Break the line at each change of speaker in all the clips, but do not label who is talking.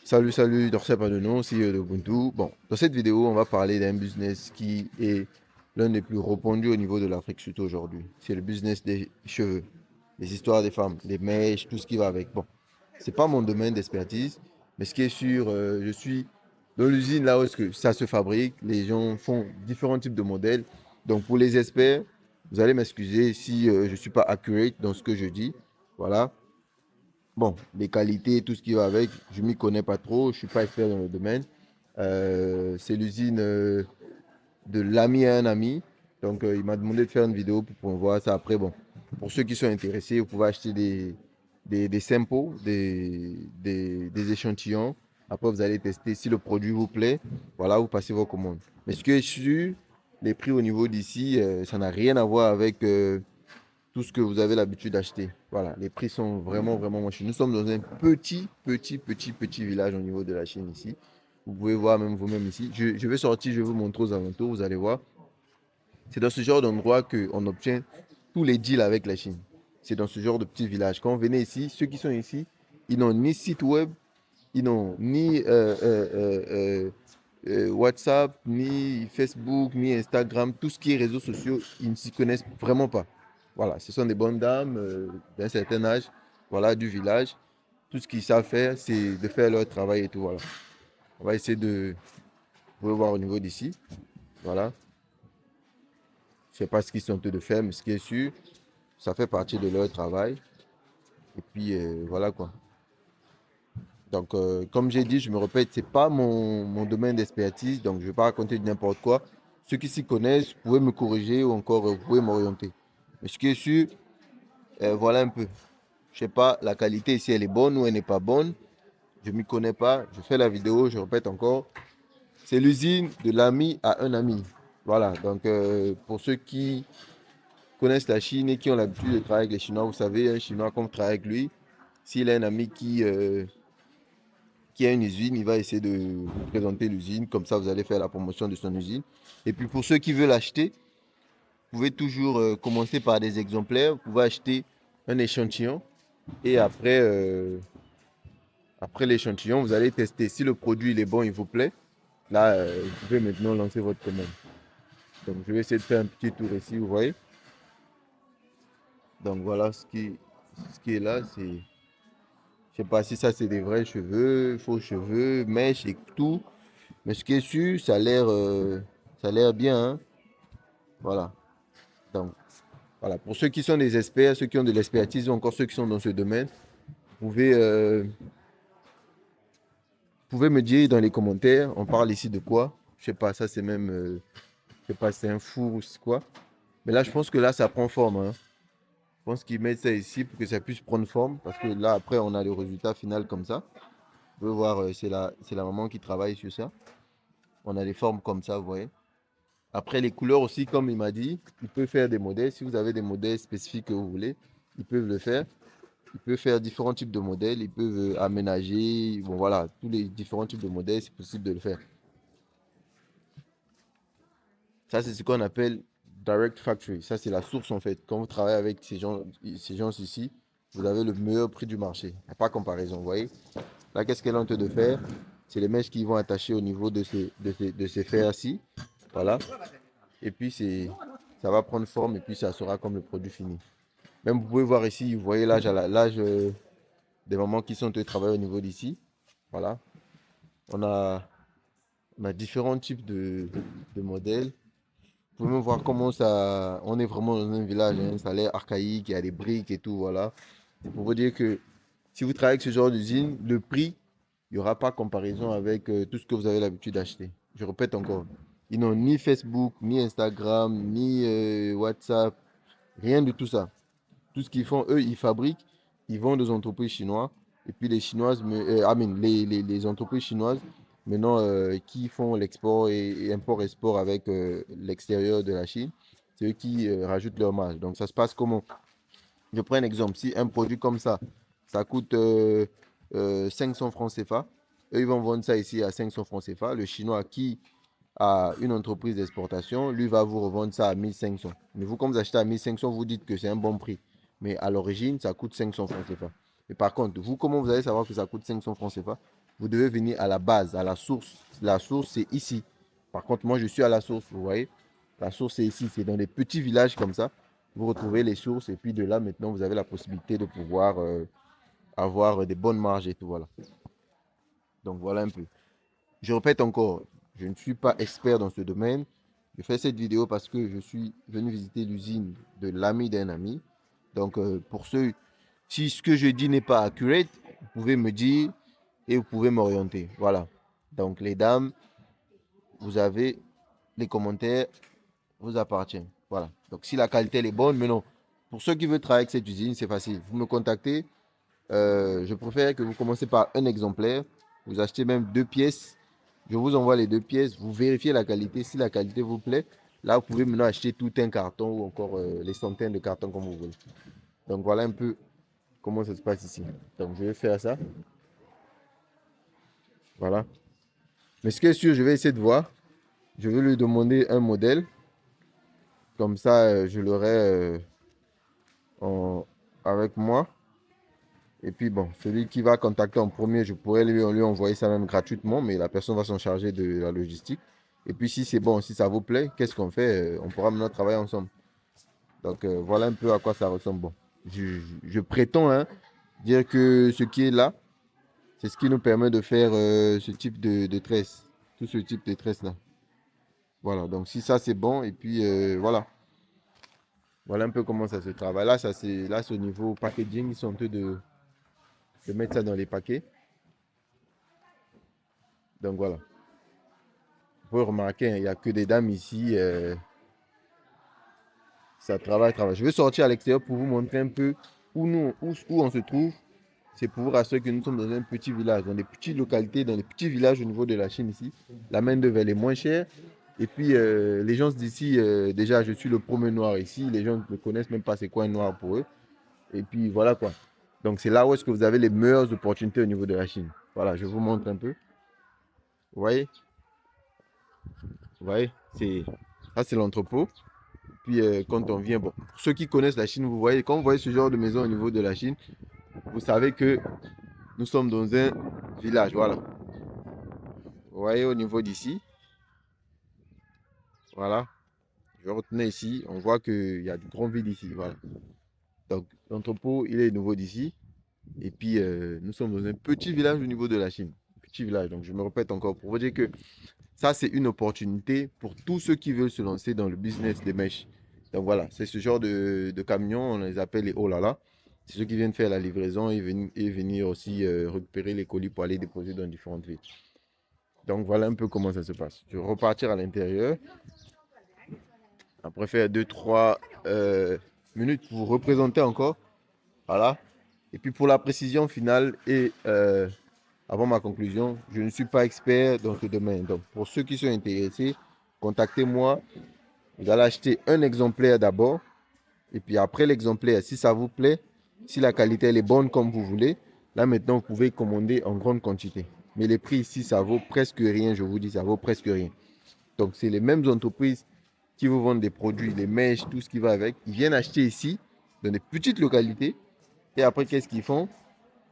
Salut, Dorsey Padenon, CEO de Ubuntu. Bon, dans cette vidéo, on va parler d'un business qui est l'un des plus répandus au niveau de l'Afrique, surtout aujourd'hui. C'est le business des cheveux, les histoires des femmes, les mèches, tout ce qui va avec. Bon, c'est pas mon domaine d'expertise, mais ce qui est sûr, je suis dans l'usine là où ça se fabrique. Les gens font différents types de modèles. Donc, pour les experts, vous allez m'excuser si je ne suis pas accurate dans ce que je dis. Voilà. Bon, les qualités, tout ce qui va avec, je ne m'y connais pas trop, je ne suis pas expert dans le domaine. C'est l'usine de l'ami à un ami. Donc, il m'a demandé de faire une vidéo pour pouvoir voir ça. Après, bon, pour ceux qui sont intéressés, vous pouvez acheter des samples, des échantillons. Après, vous allez tester si le produit vous plaît. Voilà, vous passez vos commandes. Mais ce que je suis, les prix au niveau d'ici, ça n'a rien à voir avec tout ce que vous avez l'habitude d'acheter. Voilà, les prix sont vraiment moins chers. Nous sommes dans un petit village au niveau de la Chine ici. Vous pouvez voir même vous-même ici. Je vais sortir, je vais vous montrer aux alentours, vous allez voir. C'est dans ce genre d'endroit qu'on obtient tous les deals avec la Chine. C'est dans ce genre de petit village. Quand vous venez ici, ceux qui sont ici, ils n'ont ni site web, ils n'ont ni WhatsApp, ni Facebook, ni Instagram, tout ce qui est réseaux sociaux, ils ne s'y connaissent vraiment pas. Voilà, ce sont des bonnes dames d'un certain âge, voilà, du village. Tout ce qu'ils savent faire, c'est de faire leur travail et tout. Voilà. On va essayer de. Vous pouvez voir au niveau d'ici. Voilà. Je ne sais pas ce qu'ils sont en train de faire, mais ce qui est sûr, ça fait partie de leur travail. Et puis, voilà quoi. Donc, comme j'ai dit, je me répète, c'est pas mon domaine d'expertise, donc je ne vais pas raconter n'importe quoi. Ceux qui s'y connaissent, vous pouvez me corriger ou encore vous pouvez m'orienter. Mais ce qui est sûr, voilà un peu. Je sais pas, la qualité ici, elle est bonne ou elle n'est pas bonne. Je ne m'y connais pas. Je fais la vidéo, je répète encore. C'est l'usine de l'ami à un ami. Voilà, donc pour ceux qui connaissent la Chine et qui ont l'habitude de travailler avec les Chinois, vous savez, un Chinois, comme travaille avec lui, s'il a un ami qui a une usine, il va essayer de vous présenter l'usine. Comme ça, vous allez faire la promotion de son usine. Et puis pour ceux qui veulent acheter, vous pouvez toujours commencer par des exemplaires. Vous pouvez acheter un échantillon. Et après l'échantillon, vous allez tester. Si le produit il est bon, il vous plaît, là, vous pouvez maintenant lancer votre commande. Donc, je vais essayer de faire un petit tour ici, vous voyez. Donc, voilà ce qui est là. Je sais pas si ça, c'est des vrais cheveux, faux cheveux, mèches et tout. Mais ce qui est sûr, ça a l'air bien, hein. Voilà. Donc, voilà. Pour ceux qui sont des experts, ceux qui ont de l'expertise ou encore ceux qui sont dans ce domaine, vous pouvez me dire dans les commentaires, on parle ici de quoi? Je sais pas, ça c'est même, je sais pas, c'est un four ou c'est quoi. Mais là, je pense que là, ça prend forme, hein. Je pense qu'ils mettent ça ici pour que ça puisse prendre forme. Parce que là, après, on a le résultat final comme ça. Vous pouvez voir, c'est la maman qui travaille sur ça. On a les formes comme ça, vous voyez. Après, les couleurs aussi, comme il m'a dit, il peut faire des modèles. Si vous avez des modèles spécifiques que vous voulez, ils peuvent le faire. Ils peuvent faire différents types de modèles. Ils peuvent aménager. Bon, voilà, tous les différents types de modèles, c'est possible de le faire. Ça, c'est ce qu'on appelle direct factory. Ça, c'est la source en fait. Quand vous travaillez avec ces gens ici, vous avez le meilleur prix du marché. Il n'y a pas de comparaison, vous voyez. Là, qu'est-ce qu'elle est en train de faire? C'est les mèches qui vont attacher au niveau de ces fers-ci. Voilà. Et puis, ça va prendre forme et puis ça sera comme le produit fini. Même vous pouvez voir ici, vous voyez l'âge des mamans qui sont en train de travailler au niveau d'ici. Voilà. On a, on a différents types de modèles. Vous pouvez même voir comment ça. On est vraiment dans un village, hein, ça a l'air archaïque, il y a des briques et tout, voilà. C'est pour vous dire que si vous travaillez avec ce genre d'usine, le prix, il n'y aura pas comparaison avec tout ce que vous avez l'habitude d'acheter. Je répète encore, ils n'ont ni Facebook, ni Instagram, ni WhatsApp, rien de tout ça. Tout ce qu'ils font, eux, ils fabriquent, ils vendent aux entreprises chinoises. Et puis les Chinoises, les entreprises chinoises, maintenant, qui font l'export et import-export avec l'extérieur de la Chine, c'est eux qui rajoutent leur marge. Donc ça se passe comment? Je prends un exemple. Si un produit comme ça coûte 500 francs CFA, eux, ils vont vendre ça ici à 500 francs CFA. Le Chinois qui a une entreprise d'exportation, lui va vous revendre ça à 1500. Mais vous, comme vous achetez à 1500, vous dites que c'est un bon prix. Mais à l'origine, ça coûte 500 francs CFA. Mais par contre, vous, comment vous allez savoir que ça coûte 500 francs CFA? vous devez venir à la base, à la source. La source, c'est ici. Par contre, moi, je suis à la source, vous voyez. La source, c'est ici. C'est dans des petits villages comme ça. Vous retrouvez les sources et puis de là, maintenant, vous avez la possibilité de pouvoir avoir des bonnes marges et tout, voilà. Donc, voilà un peu. Je répète encore, je ne suis pas expert dans ce domaine. Je fais cette vidéo parce que je suis venu visiter l'usine de l'ami d'un ami. Donc, pour ceux, si ce que je dis n'est pas accurate, vous pouvez me dire et vous pouvez m'orienter. Voilà. Donc, les dames, vous avez les commentaires, vous appartient. Voilà. Donc, si la qualité elle est bonne, mais non. Pour ceux qui veulent travailler avec cette usine, c'est facile. Vous me contactez. Je préfère que vous commencez par un exemplaire. Vous achetez même 2 pièces. Je vous envoie les 2 pièces. Vous vérifiez la qualité. Si la qualité vous plaît, là, vous pouvez maintenant acheter tout un carton ou encore les centaines de cartons comme vous voulez. Donc, voilà un peu comment ça se passe ici. Donc, je vais faire ça. Voilà. Mais ce qui est sûr, je vais essayer de voir. Je vais lui demander un modèle. Comme ça, je l'aurai avec moi. Et puis bon, celui qui va contacter en premier, je pourrais lui envoyer ça même gratuitement, mais la personne va s'en charger de la logistique. Et puis si c'est bon, si ça vous plaît, qu'est-ce qu'on fait? On pourra maintenant travailler ensemble. Donc voilà un peu à quoi ça ressemble. Bon, je prétends hein, dire que ce qui est là, c'est ce qui nous permet de faire ce type de tresse. Tout ce type de tresse là. Voilà, donc si ça c'est bon, et puis voilà. Voilà un peu comment ça se travaille. Là, c'est au niveau packaging, ils sont en train de mettre ça dans les paquets. Donc voilà. Vous pouvez remarquer, hein, il n'y a que des dames ici. Ça travaille, travaille. Je vais sortir à l'extérieur pour vous montrer un peu où on se trouve. C'est pour vous rassurer que nous sommes dans un petit village, dans des petites localités, dans des petits villages au niveau de la Chine ici. La main-d'œuvre elle est moins chère. Et puis les gens d'ici, déjà je suis le premier noir ici. Les gens ne connaissent même pas c'est quoi un noir pour eux. Et puis voilà quoi. Donc c'est là où est-ce que vous avez les meilleures opportunités au niveau de la Chine. Voilà, je vous montre un peu. Vous voyez? Vous voyez? Ça c'est l'entrepôt. Puis quand on vient, bon, pour ceux qui connaissent la Chine, vous voyez, quand vous voyez ce genre de maison au niveau de la Chine, vous savez que nous sommes dans un village, voilà. Vous voyez au niveau d'ici, voilà. Je retenais ici, on voit qu'il y a du grand vide ici, voilà. Donc l'entrepôt, il est au niveau d'ici. Et puis nous sommes dans un petit village au niveau de la Chine. Petit village, donc je me répète encore pour vous dire que ça, c'est une opportunité pour tous ceux qui veulent se lancer dans le business des mèches. Donc voilà, c'est ce genre de camions, on les appelle les oh là là. C'est ceux qui viennent faire la livraison et venir aussi récupérer les colis pour aller déposer dans différentes villes. Donc voilà un peu comment ça se passe. Je vais repartir à l'intérieur. Après faire 2-3 minutes pour vous représenter encore. Voilà. Et puis pour la précision finale et avant ma conclusion, je ne suis pas expert dans ce domaine. Donc pour ceux qui sont intéressés, contactez-moi. Vous allez acheter un exemplaire d'abord. Et puis après l'exemplaire, si ça vous plaît, si la qualité elle est bonne comme vous voulez, là maintenant vous pouvez commander en grande quantité. Mais les prix ici, ça vaut presque rien, je vous dis, ça vaut presque rien. Donc c'est les mêmes entreprises qui vous vendent des produits, les mèches, tout ce qui va avec. Ils viennent acheter ici, dans des petites localités. Et après, qu'est-ce qu'ils font?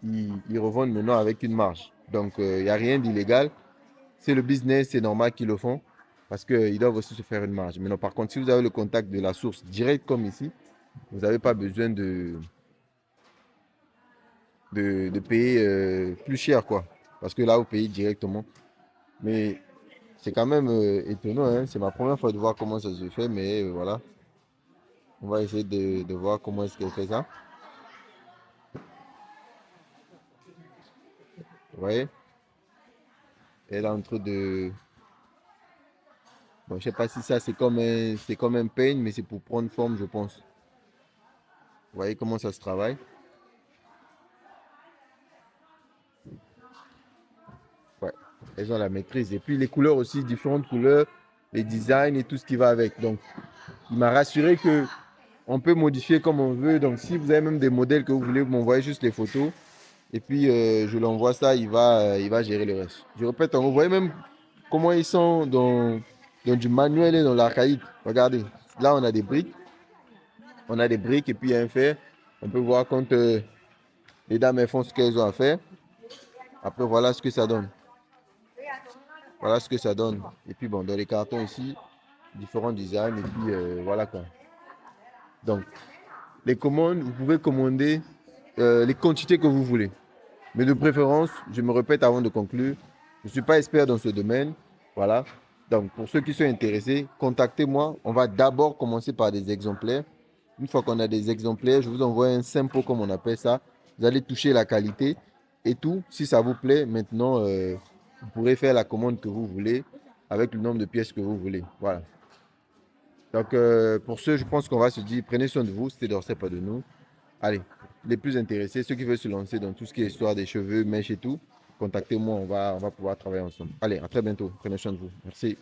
Ils revendent maintenant avec une marge. Donc il n'y a rien d'illégal. C'est le business, c'est normal qu'ils le font parce qu'ils doivent aussi se faire une marge. Maintenant, par contre, si vous avez le contact de la source direct comme ici, vous n'avez pas besoin de payer plus cher, quoi. Parce que là, vous payez directement. Mais c'est quand même étonnant, hein. C'est ma première fois de voir comment ça se fait, mais voilà. On va essayer de voir comment est-ce qu'elle fait ça. Vous voyez? Elle est en train de... Bon, je sais pas si ça c'est comme un peigne, mais c'est pour prendre forme, je pense. Vous voyez comment ça se travaille? Ouais, elles ont la maîtrise. Et puis les couleurs aussi, différentes couleurs, les designs et tout ce qui va avec. Donc, il m'a rassuré que on peut modifier comme on veut. Donc, si vous avez même des modèles que vous voulez, vous m'envoyez juste les photos. Et puis, je l'envoie ça, il va gérer le reste. Je répète, vous voyez même comment ils sont dans du manuel et dans l'archaïque. Regardez, là, on a des briques. On a des briques et puis il y a un fer. On peut voir quand les dames elles font ce qu'elles ont à faire. Après, voilà ce que ça donne. Voilà ce que ça donne. Et puis, bon, dans les cartons ici, différents designs. Et puis, voilà quoi. Donc, les commandes, vous pouvez commander les quantités que vous voulez. Mais de préférence, je me répète avant de conclure, je ne suis pas expert dans ce domaine. Voilà. Donc, pour ceux qui sont intéressés, contactez-moi. On va d'abord commencer par des exemplaires. Une fois qu'on a des exemplaires, je vous envoie un sample, comme on appelle ça. Vous allez toucher la qualité et tout. Si ça vous plaît, maintenant, vous pourrez faire la commande que vous voulez avec le nombre de pièces que vous voulez. Voilà. Donc, pour ceux, je pense qu'on va se dire, prenez soin de vous. C'était Dorcet, pas de nous. Allez, les plus intéressés, ceux qui veulent se lancer dans tout ce qui est histoire des cheveux, mèches et tout, contactez-moi, on va pouvoir travailler ensemble. Allez, à très bientôt. Prenez soin de vous. Merci.